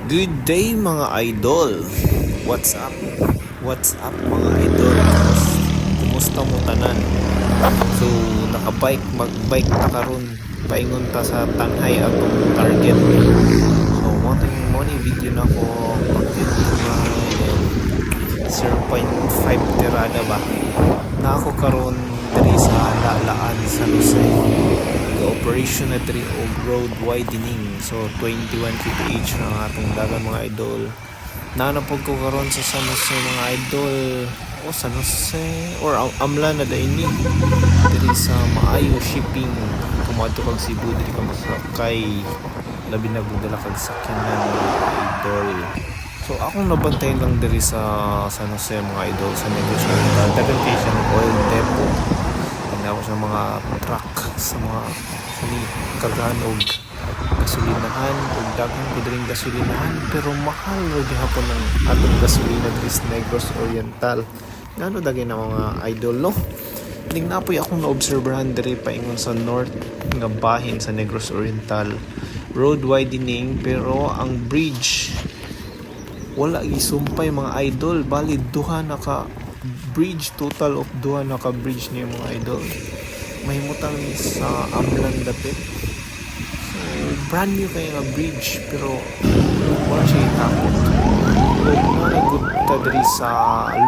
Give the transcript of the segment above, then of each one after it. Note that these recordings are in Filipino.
Good day mga idol. What's up? What's up mga idol? Kumusta mo tanan? So magbike ta karon paingon ta sa Tanhay atong target. So mo ni video na ko pagkit mga 0.5 tirada ba. Na ako karon diri sa Lalaan sa Jose. Operation na 3 og road widening, so 21 kph na atong dagan mga idol. Nanapod ko karon sa San Jose mga idol, o San Jose or Amlan na daini diri sa maayo shipping kumadto kag Cebu diri ka masakay labi na kung dala kag sakyanan mga idol. So akong nabantayan lang diri sa San Jose mga idol sa negosyo dagan kay siya ng oil depot. Ako sa mga truck sa mga kagahan og gasolinahan og daghan ko diring gasolinahan pero mahal ra gihapon ang atong gasolina diri sa Negros Oriental. Ngano dagay na mga idol no? Ning napoy akong naobserbahan diri paingon sa north nga bahin sa Negros Oriental. Road widening pero ang bridge wala gisumpay mga idol, bali duha na ka bridge, total of duha na ka bridge niya mga idol. Mahimutang sa Amlan dapit. So brand new kaya nga bridge pero wala siya itakot. Kung nanagot ta diri sa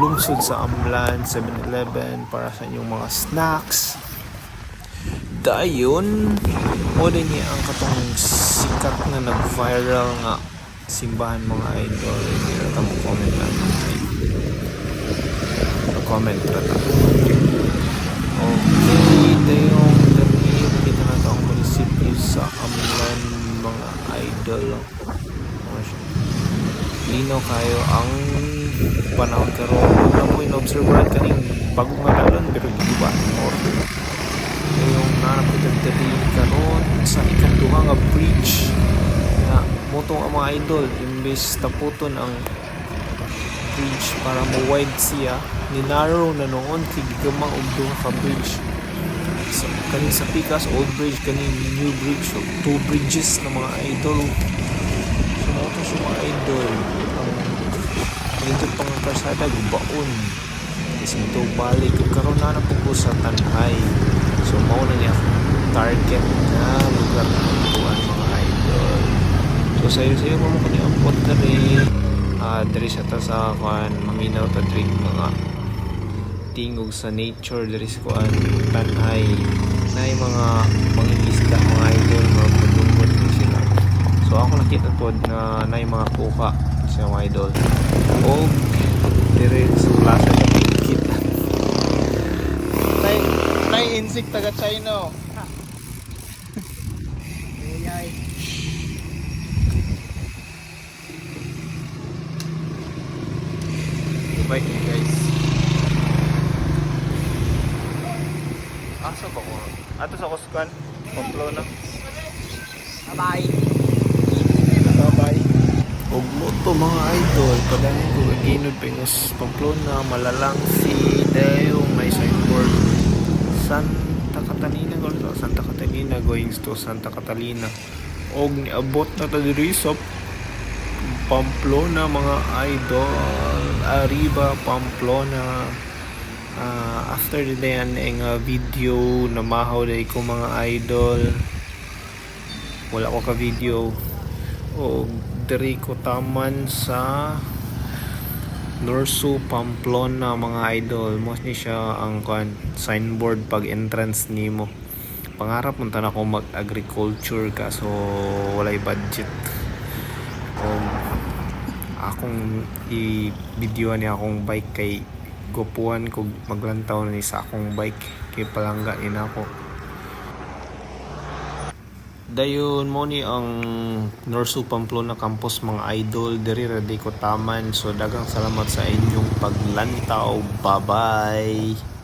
lungsod sa Amlan 7-Eleven para sa inyong mga snacks dayon o din niya ang katong sikat na nag-viral nga simbahan mga idol. Hindi na tamo comment lang comment rata. Okay, dayong dami kita na ang munisipyo sa Amlan mga idol. Lino kayo ang panahon karon. Wala mo in-observe kaning bagong madalan pero di ba more. Yung nanapitag dali karon sa ikanduha nga bridge na motong ang mga idol imbes taputon ang bridge para mo wide siya ni-narrow na noon kigamang og duha ka bridge kani sa Pikas old bridge kani new bridge so two bridges na mga idol. So mo sa mga idol ang nindot pang karsada gubaon kasi ito balik karon na po sa Tanhay. So mao na niya target na lugar na mga idol. So sayo mo kani ampot na diri sa ta sa kuan maminaw ta drink mga tingog sa nature diri sa kuan Tanhay na mga mangingisda mga idol mga pagdunggot sila. So ako nakita pod na nay mga kuka sa mga idol o diri sa plaza sa Pikit tay insect taga China. bike niya guys. Asa ba ko? Ato sa Kuskan Pamplona. Bye. Bye. Og moto mga idol, padani ko ginod pingos Pamplona, Malalang si Deo may signboard Santa Catalina going to Santa Catalina. Og niabot na ta diri sa Pamplona mga idol, Arriba Pamplona. After the day ang video na mahaw day ko mga idol, wala ko ka video o diri ko taman sa Norso Pamplona mga idol. Most ni siya ang signboard pag entrance nimo. Pangarap man tan ako mag agriculture kaso walay budget. Akong i-videoan niya akong bike kay gopuan ko maglantaw na ni sa akong bike kay palangga ni nako. Dayon mo ni ang Norso Pamplona campus mga idol diri ra di ko taman. So daghang salamat sa inyong paglantaw. Bye bye.